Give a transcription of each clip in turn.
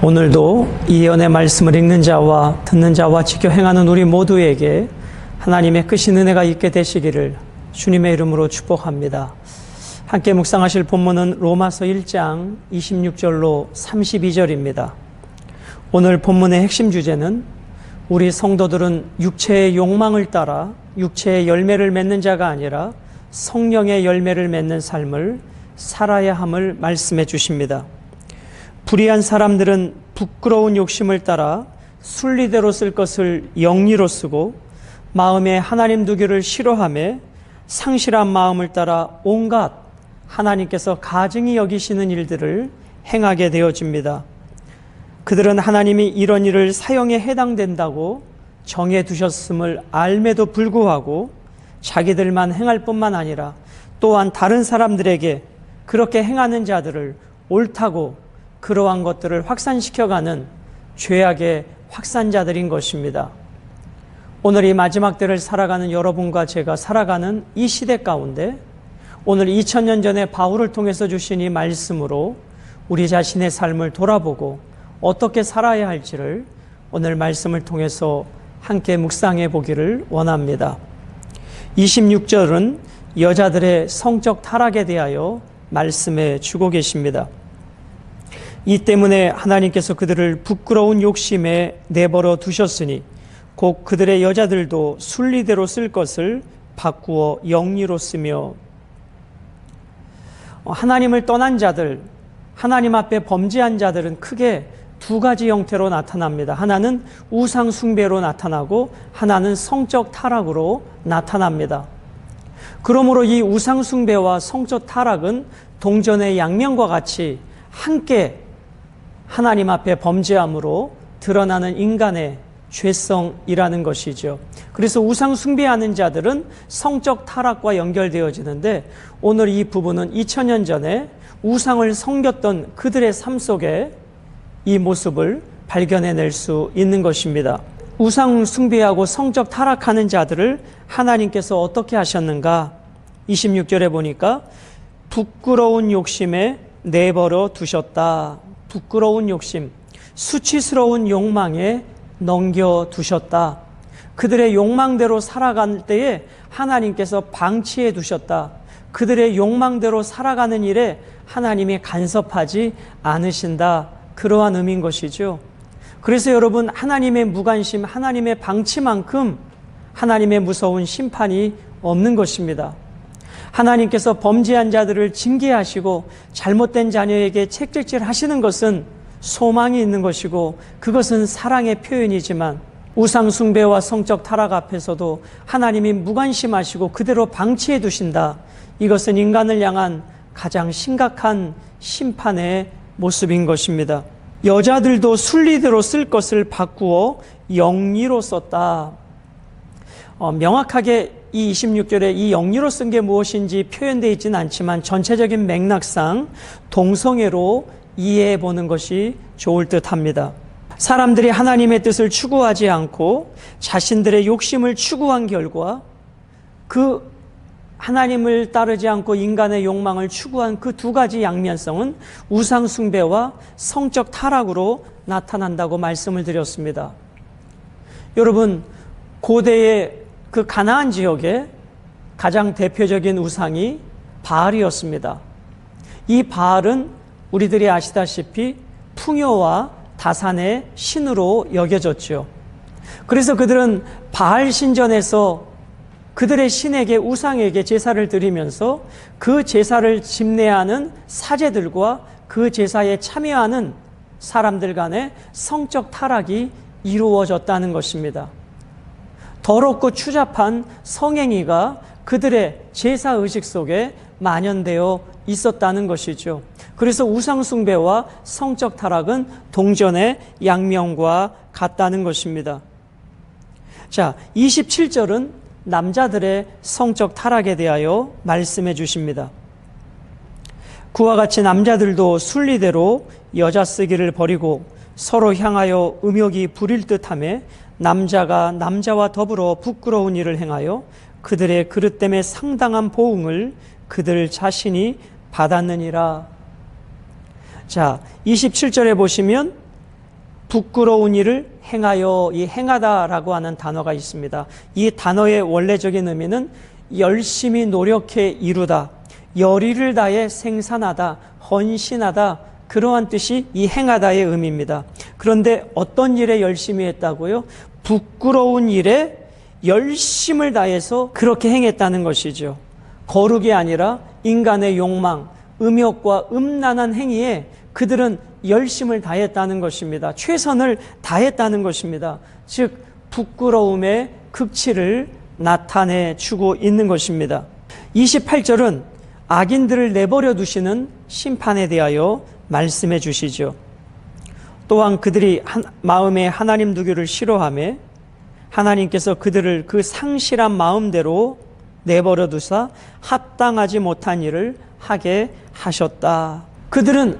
오늘도 이 예언의 말씀을 읽는 자와 듣는 자와 지켜 행하는 우리 모두에게 하나님의 크신 은혜가 있게 되시기를 주님의 이름으로 축복합니다. 함께 묵상하실 본문은 로마서 1장 26절로 32절입니다. 오늘 본문의 핵심 주제는 우리 성도들은 육체의 욕망을 따라 육체의 열매를 맺는 자가 아니라 성령의 열매를 맺는 삶을 살아야 함을 말씀해 주십니다. 불의한 사람들은 부끄러운 욕심을 따라 순리대로 쓸 것을 영리로 쓰고 마음에 하나님 두기를 싫어하며 상실한 마음을 따라 온갖 하나님께서 가증히 여기시는 일들을 행하게 되어집니다. 그들은 하나님이 이런 일을 사형에 해당된다고 정해 두셨음을 알매도 불구하고 자기들만 행할 뿐만 아니라 또한 다른 사람들에게 그렇게 행하는 자들을 옳다고 그러한 것들을 확산시켜가는 죄악의 확산자들인 것입니다. 오늘 이 마지막 때를 살아가는 여러분과 제가 살아가는 이 시대 가운데 오늘 2000년 전에 바울을 통해서 주신 이 말씀으로 우리 자신의 삶을 돌아보고 어떻게 살아야 할지를 오늘 말씀을 통해서 함께 묵상해 보기를 원합니다. 26절은 여자들의 성적 타락에 대하여 말씀해 주고 계십니다. 이 때문에 하나님께서 그들을 부끄러운 욕심에 내버려 두셨으니 곧 그들의 여자들도 순리대로 쓸 것을 바꾸어 영리로 쓰며, 하나님을 떠난 자들, 하나님 앞에 범죄한 자들은 크게 두 가지 형태로 나타납니다. 하나는 우상 숭배로 나타나고 하나는 성적 타락으로 나타납니다. 그러므로 이 우상 숭배와 성적 타락은 동전의 양면과 같이 함께 하나님 앞에 범죄함으로 드러나는 인간의 죄성이라는 것이죠. 그래서 우상 숭배하는 자들은 성적 타락과 연결되어지는데 오늘 이 부분은 2000년 전에 우상을 섬겼던 그들의 삶 속에 이 모습을 발견해낼 수 있는 것입니다. 우상 숭배하고 성적 타락하는 자들을 하나님께서 어떻게 하셨는가? 26절에 보니까 부끄러운 욕심에 내버려 두셨다. 부끄러운 욕심, 수치스러운 욕망에 넘겨두셨다. 그들의 욕망대로 살아갈 때에 하나님께서 방치해 두셨다. 그들의 욕망대로 살아가는 일에 하나님이 간섭하지 않으신다. 그러한 의미인 것이죠. 그래서 여러분, 하나님의 무관심, 하나님의 방치만큼 하나님의 무서운 심판이 없는 것입니다. 하나님께서 범죄한 자들을 징계하시고 잘못된 자녀에게 책질질 하시는 것은 소망이 있는 것이고 그것은 사랑의 표현이지만 우상 숭배와 성적 타락 앞에서도 하나님이 무관심하시고 그대로 방치해 두신다. 이것은 인간을 향한 가장 심각한 심판의 모습인 것입니다. 여자들도 순리대로 쓸 것을 바꾸어 영리로 썼다. 명확하게 이 26절에 이 영리로 쓴 게 무엇인지 표현되어 있지는 않지만 전체적인 맥락상 동성애로 이해해 보는 것이 좋을 듯합니다. 사람들이 하나님의 뜻을 추구하지 않고 자신들의 욕심을 추구한 결과 그 하나님을 따르지 않고 인간의 욕망을 추구한 그 두 가지 양면성은 우상 숭배와 성적 타락으로 나타난다고 말씀을 드렸습니다. 여러분, 고대의 그 가나안 지역에 가장 대표적인 우상이 바알이었습니다. 이 바알은 우리들이 아시다시피 풍요와 다산의 신으로 여겨졌죠. 그래서 그들은 바알 신전에서 그들의 신에게, 우상에게 제사를 드리면서 그 제사를 집례하는 사제들과 그 제사에 참여하는 사람들 간의 성적 타락이 이루어졌다는 것입니다. 더럽고 추잡한 성행위가 그들의 제사 의식 속에 만연되어 있었다는 것이죠. 그래서 우상 숭배와 성적 타락은 동전의 양면과 같다는 것입니다. 자, 27절은 남자들의 성적 타락에 대하여 말씀해 주십니다. 그와 같이 남자들도 순리대로 여자 쓰기를 버리고 서로 향하여 음욕이 부릴 듯하며 남자가 남자와 더불어 부끄러운 일을 행하여 그들의 그릇됨에 상당한 보응을 그들 자신이 받았느니라. 자, 27절에 보시면 부끄러운 일을 행하여, 이 행하다라고 하는 단어가 있습니다. 이 단어의 원래적인 의미는 열심히 노력해 이루다, 열의를 다해 생산하다, 헌신하다, 그러한 뜻이 이 행하다의 의미입니다. 그런데 어떤 일에 열심히 했다고요? 부끄러운 일에 열심을 다해서 그렇게 행했다는 것이죠. 거룩이 아니라 인간의 욕망, 음욕과 음란한 행위에 그들은 열심을 다했다는 것입니다. 최선을 다했다는 것입니다. 즉 부끄러움의 극치를 나타내 주고 있는 것입니다. 28절은 악인들을 내버려 두시는 심판에 대하여 말씀해 주시죠. 또한 그들이 마음에 하나님 두기를 싫어하며 하나님께서 그들을 그 상실한 마음대로 내버려 두사 합당하지 못한 일을 하게 하셨다. 그들은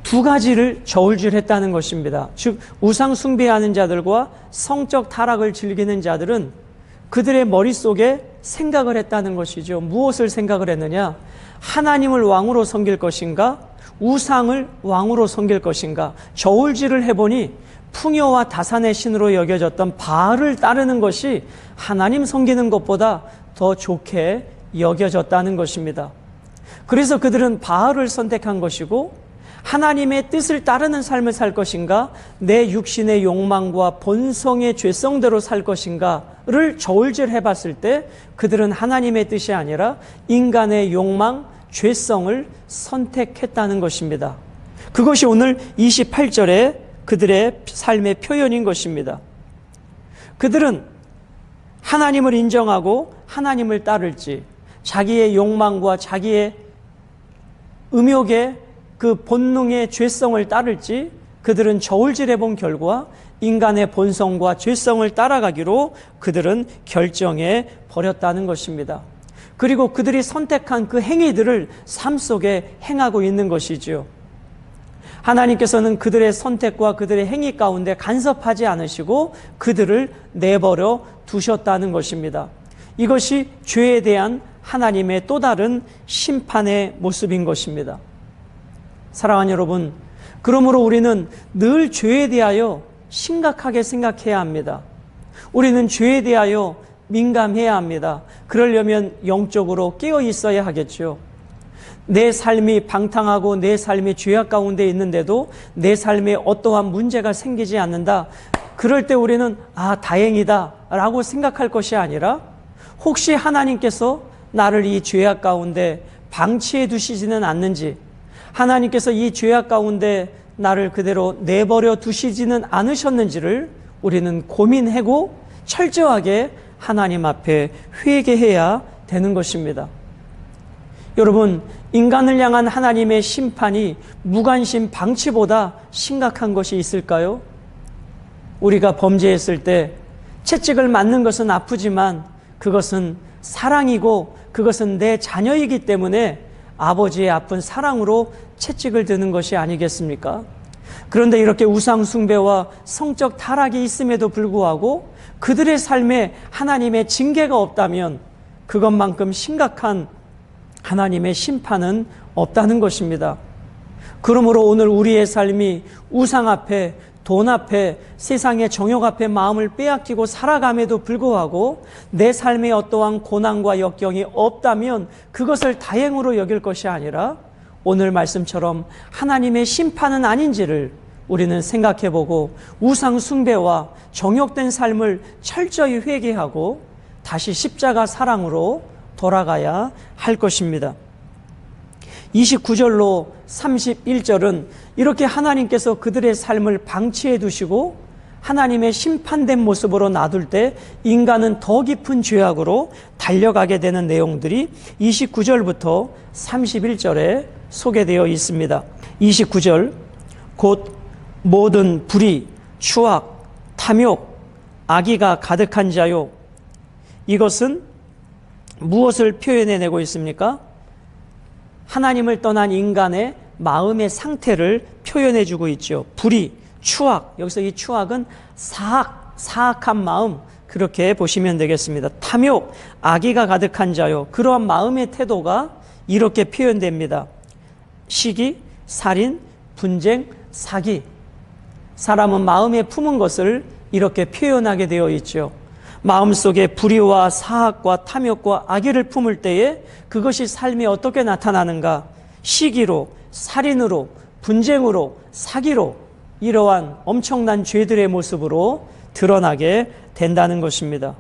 두 가지를 저울질했다는 것입니다. 즉 우상 숭배하는 자들과 성적 타락을 즐기는 자들은 그들의 머릿속에 생각을 했다는 것이죠. 무엇을 생각을 했느냐? 하나님을 왕으로 섬길 것인가? 우상을 왕으로 섬길 것인가? 저울질을 해보니 풍요와 다산의 신으로 여겨졌던 바알을 따르는 것이 하나님 섬기는 것보다 더 좋게 여겨졌다는 것입니다. 그래서 그들은 바알을 선택한 것이고, 하나님의 뜻을 따르는 삶을 살 것인가, 내 육신의 욕망과 본성의 죄성대로 살 것인가를 저울질해 봤을 때 그들은 하나님의 뜻이 아니라 인간의 욕망, 죄성을 선택했다는 것입니다. 그것이 오늘 28절에 그들의 삶의 표현인 것입니다. 그들은 하나님을 인정하고 하나님을 따를지, 자기의 욕망과 자기의 음욕의 그 본능의 죄성을 따를지, 그들은 저울질해 본 결과 인간의 본성과 죄성을 따라가기로 그들은 결정해 버렸다는 것입니다. 그리고 그들이 선택한 그 행위들을 삶 속에 행하고 있는 것이지요. 하나님께서는 그들의 선택과 그들의 행위 가운데 간섭하지 않으시고 그들을 내버려 두셨다는 것입니다. 이것이 죄에 대한 하나님의 또 다른 심판의 모습인 것입니다. 사랑하는 여러분, 그러므로 우리는 늘 죄에 대하여 심각하게 생각해야 합니다. 우리는 죄에 대하여 민감해야 합니다. 그러려면 영적으로 깨어 있어야 하겠죠. 내 삶이 방탕하고 내 삶이 죄악 가운데 있는데도 내 삶에 어떠한 문제가 생기지 않는다. 그럴 때 우리는 다행이다 라고 생각할 것이 아니라, 혹시 하나님께서 나를 이 죄악 가운데 방치해 두시지는 않는지, 하나님께서 이 죄악 가운데 나를 그대로 내버려 두시지는 않으셨는지를 우리는 고민하고 철저하게 하나님 앞에 회개해야 되는 것입니다. 여러분, 인간을 향한 하나님의 심판이 무관심 방치보다 심각한 것이 있을까요? 우리가 범죄했을 때 채찍을 맞는 것은 아프지만 그것은 사랑이고 그것은 내 자녀이기 때문에 아버지의 아픈 사랑으로 채찍을 드는 것이 아니겠습니까? 그런데 이렇게 우상 숭배와 성적 타락이 있음에도 불구하고 그들의 삶에 하나님의 징계가 없다면 그것만큼 심각한 하나님의 심판은 없다는 것입니다. 그러므로 오늘 우리의 삶이 우상 앞에, 돈 앞에, 세상의 정욕 앞에 마음을 빼앗기고 살아감에도 불구하고 내 삶에 어떠한 고난과 역경이 없다면 그것을 다행으로 여길 것이 아니라 오늘 말씀처럼 하나님의 심판은 아닌지를 우리는 생각해보고 우상 숭배와 정욕된 삶을 철저히 회개하고 다시 십자가 사랑으로 돌아가야 할 것입니다. 29절로 31절은 이렇게 하나님께서 그들의 삶을 방치해 두시고 하나님의 심판된 모습으로 놔둘 때 인간은 더 깊은 죄악으로 달려가게 되는 내용들이 29절부터 31절에 소개되어 있습니다. 29절, 곧 모든 불의, 추악, 탐욕, 악의가 가득한 자요. 이것은 무엇을 표현해내고 있습니까? 하나님을 떠난 인간의 마음의 상태를 표현해주고 있죠. 불의, 추악, 여기서 이 추악은 사악한 마음, 그렇게 보시면 되겠습니다. 탐욕, 악의가 가득한 자요. 그러한 마음의 태도가 이렇게 표현됩니다. 시기, 살인, 분쟁, 사기. 사람은 마음에 품은 것을 이렇게 표현하게 되어 있죠. 마음속에 불의와 사악과 탐욕과 악의를 품을 때에 그것이 삶에 어떻게 나타나는가? 시기로, 살인으로, 분쟁으로, 사기로 이러한 엄청난 죄들의 모습으로 드러나게 된다는 것입니다.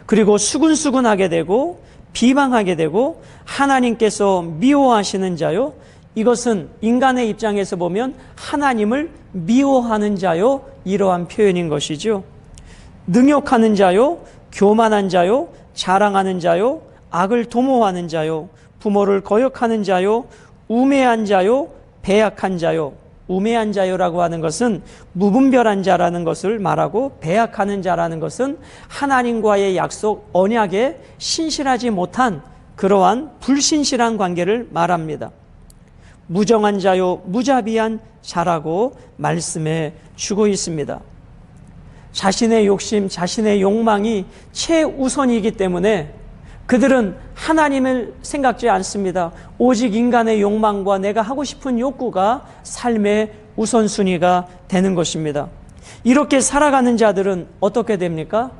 그리고 수근수근하게 되고 비방하게 되고 하나님께서 미워하시는 자요. 이것은 인간의 입장에서 보면 하나님을 미워하는 자요. 이러한 표현인 것이죠. 능욕하는 자요, 교만한 자요, 자랑하는 자요, 악을 도모하는 자요, 부모를 거역하는 자요, 우매한 자요, 배약한 자요. 우매한 자요라고 하는 것은 무분별한 자라는 것을 말하고, 배약하는 자라는 것은 하나님과의 약속, 언약에 신실하지 못한 그러한 불신실한 관계를 말합니다. 무정한 자요, 무자비한 자라고 말씀해 주고 있습니다. 자신의 욕심, 자신의 욕망이 최우선이기 때문에 그들은 하나님을 생각지 않습니다. 오직 인간의 욕망과 내가 하고 싶은 욕구가 삶의 우선순위가 되는 것입니다. 이렇게 살아가는 자들은 어떻게 됩니까?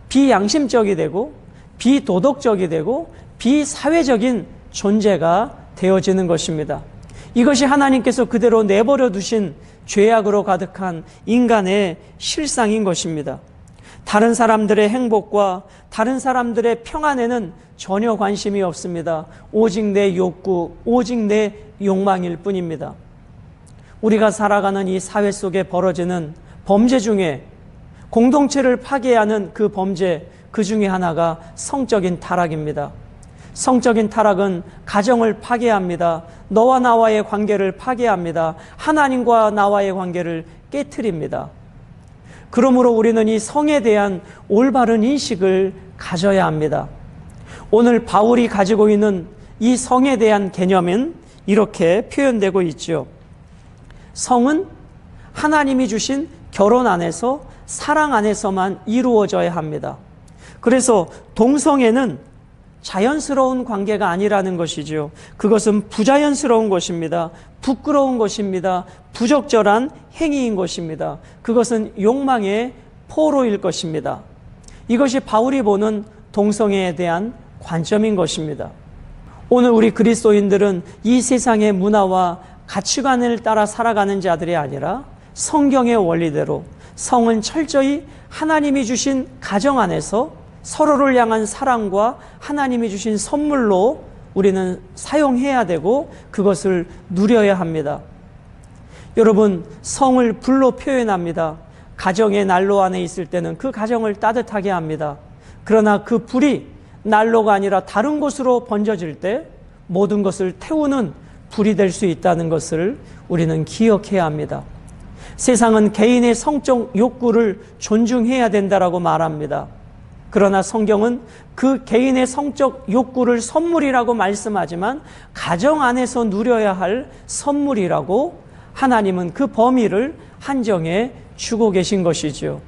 비양심적이 되고 비도덕적이 되고 비사회적인 존재가 되어지는 것입니다. 이것이 하나님께서 그대로 내버려 두신 죄악으로 가득한 인간의 실상인 것입니다. 다른 사람들의 행복과 다른 사람들의 평안에는 전혀 관심이 없습니다. 오직 내 욕구, 오직 내 욕망일 뿐입니다. 우리가 살아가는 이 사회 속에 벌어지는 범죄 중에 공동체를 파괴하는 그 범죄, 그 중에 하나가 성적인 타락입니다. 성적인 타락은 가정을 파괴합니다. 너와 나와의 관계를 파괴합니다. 하나님과 나와의 관계를 깨트립니다. 그러므로 우리는 이 성에 대한 올바른 인식을 가져야 합니다. 오늘 바울이 가지고 있는 이 성에 대한 개념은 이렇게 표현되고 있죠. 성은 하나님이 주신 결혼 안에서, 사랑 안에서만 이루어져야 합니다. 그래서 동성애는 자연스러운 관계가 아니라는 것이죠. 그것은 부자연스러운 것입니다. 부끄러운 것입니다. 부적절한 행위인 것입니다. 그것은 욕망의 포로일 것입니다. 이것이 바울이 보는 동성애에 대한 관점인 것입니다. 오늘 우리 그리스도인들은 이 세상의 문화와 가치관을 따라 살아가는 자들이 아니라 성경의 원리대로, 성은 철저히 하나님이 주신 가정 안에서 서로를 향한 사랑과 하나님이 주신 선물로 우리는 사용해야 되고 그것을 누려야 합니다. 여러분, 성을 불로 표현합니다. 가정의 난로 안에 있을 때는 그 가정을 따뜻하게 합니다. 그러나 그 불이 난로가 아니라 다른 곳으로 번져질 때 모든 것을 태우는 불이 될 수 있다는 것을 우리는 기억해야 합니다. 세상은 개인의 성적 욕구를 존중해야 된다라고 말합니다. 그러나 성경은 그 개인의 성적 욕구를 선물이라고 말씀하지만 가정 안에서 누려야 할 선물이라고 하나님은 그 범위를 한정해 주고 계신 것이죠.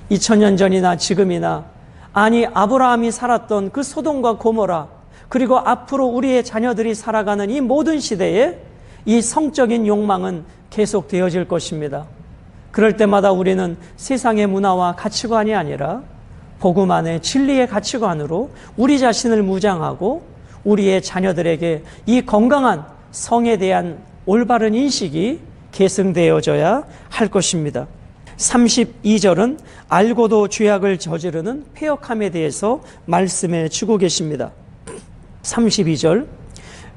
2000년 전이나 지금이나, 아니 아브라함이 살았던 그 소돔과 고모라, 그리고 앞으로 우리의 자녀들이 살아가는 이 모든 시대에 이 성적인 욕망은 계속되어질 것입니다. 그럴 때마다 우리는 세상의 문화와 가치관이 아니라 복음 안에 진리의 가치관으로 우리 자신을 무장하고 우리의 자녀들에게 이 건강한 성에 대한 올바른 인식이 계승되어져야 할 것입니다. 32절은 알고도 죄악을 저지르는 패역함에 대해서 말씀해 주고 계십니다. 32절,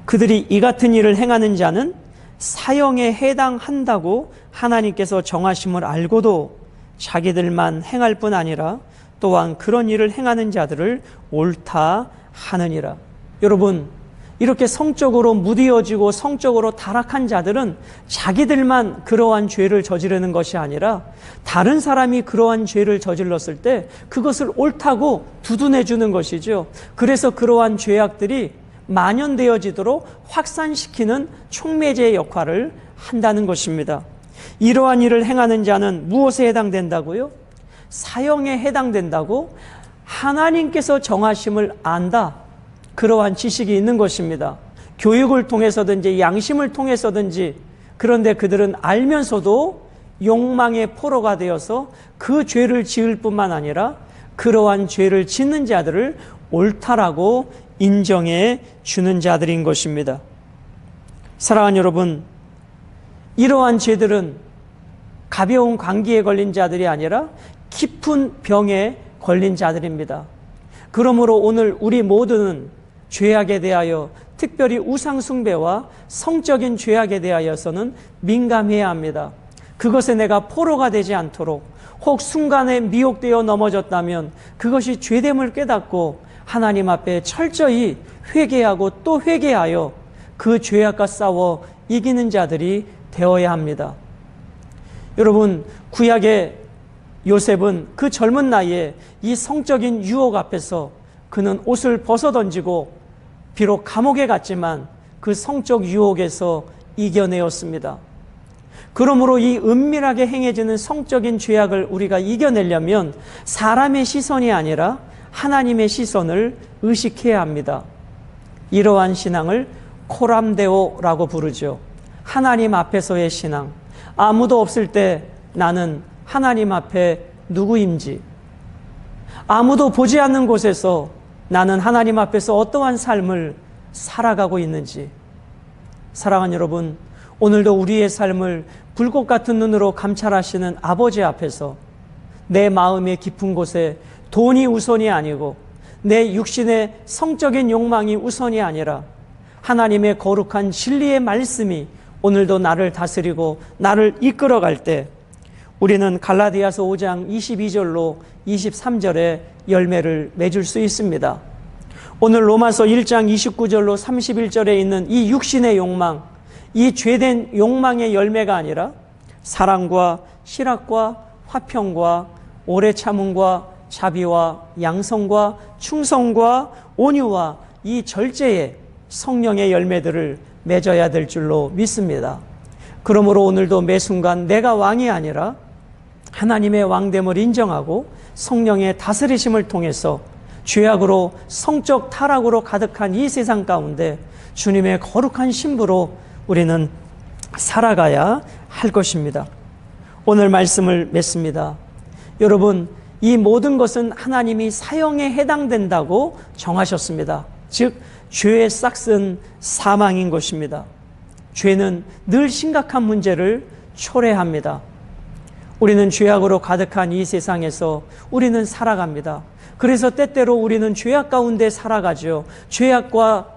그들이 이 같은 일을 행하는 자는 사형에 해당한다고 하나님께서 정하심을 알고도 자기들만 행할 뿐 아니라 또한 그런 일을 행하는 자들을 옳다 하느니라. 여러분, 이렇게 성적으로 무디어지고 성적으로 타락한 자들은 자기들만 그러한 죄를 저지르는 것이 아니라 다른 사람이 그러한 죄를 저질렀을 때 그것을 옳다고 두둔해 주는 것이죠. 그래서 그러한 죄악들이 만연되어지도록 확산시키는 촉매제의 역할을 한다는 것입니다. 이러한 일을 행하는 자는 무엇에 해당된다고요? 사형에 해당된다고 하나님께서 정하심을 안다. 그러한 지식이 있는 것입니다. 교육을 통해서든지 양심을 통해서든지, 그런데 그들은 알면서도 욕망의 포로가 되어서 그 죄를 지을 뿐만 아니라 그러한 죄를 짓는 자들을 옳다라고 인정해 주는 자들인 것입니다. 사랑하는 여러분, 이러한 죄들은 가벼운 감기에 걸린 자들이 아니라 깊은 병에 걸린 자들입니다. 그러므로 오늘 우리 모두는 죄악에 대하여, 특별히 우상 숭배와 성적인 죄악에 대하여서는 민감해야 합니다. 그것에 내가 포로가 되지 않도록, 혹 순간에 미혹되어 넘어졌다면 그것이 죄됨을 깨닫고 하나님 앞에 철저히 회개하고 또 회개하여 그 죄악과 싸워 이기는 자들이 되어야 합니다. 여러분, 구약의 요셉은 그 젊은 나이에 이 성적인 유혹 앞에서 그는 옷을 벗어던지고 비록 감옥에 갔지만 그 성적 유혹에서 이겨내었습니다. 그러므로 이 은밀하게 행해지는 성적인 죄악을 우리가 이겨내려면 사람의 시선이 아니라 하나님의 시선을 의식해야 합니다. 이러한 신앙을 코람데오라고 부르죠. 하나님 앞에서의 신앙. 아무도 없을 때 나는 하나님 앞에 누구인지, 아무도 보지 않는 곳에서 나는 하나님 앞에서 어떠한 삶을 살아가고 있는지. 사랑하는 여러분, 오늘도 우리의 삶을 불꽃 같은 눈으로 감찰하시는 아버지 앞에서 내 마음의 깊은 곳에 돈이 우선이 아니고 내 육신의 성적인 욕망이 우선이 아니라 하나님의 거룩한 진리의 말씀이 오늘도 나를 다스리고 나를 이끌어갈 때 우리는 갈라디아서 5장 22절로 23절의 열매를 맺을 수 있습니다. 오늘 로마서 1장 29절로 31절에 있는 이 육신의 욕망, 이 죄된 욕망의 열매가 아니라 사랑과 실학과 화평과 오래 참음과 자비와 양성과 충성과 온유와 이 절제의 성령의 열매들을 맺어야 될 줄로 믿습니다. 그러므로 오늘도 매 순간 내가 왕이 아니라 하나님의 왕됨을 인정하고 성령의 다스리심을 통해서 죄악으로 성적 타락으로 가득한 이 세상 가운데 주님의 거룩한 신부로 우리는 살아가야 할 것입니다. 오늘 말씀을 맺습니다. 여러분, 이 모든 것은 하나님이 사형에 해당된다고 정하셨습니다. 즉 죄의 싹은 사망인 것입니다. 죄는 늘 심각한 문제를 초래합니다. 우리는 죄악으로 가득한 이 세상에서 우리는 살아갑니다. 그래서 때때로 우리는 죄악 가운데 살아가죠. 죄악과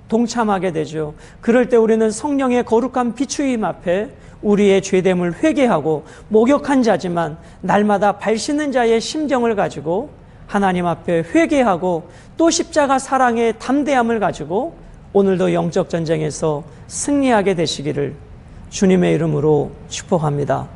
동참하게 되죠. 그럴 때 우리는 성령의 거룩한 비추임 앞에 우리의 죄됨을 회개하고 목욕한 자지만 날마다 발 씻는 자의 심정을 가지고 하나님 앞에 회개하고 또 십자가 사랑의 담대함을 가지고 오늘도 영적 전쟁에서 승리하게 되시기를 주님의 이름으로 축복합니다.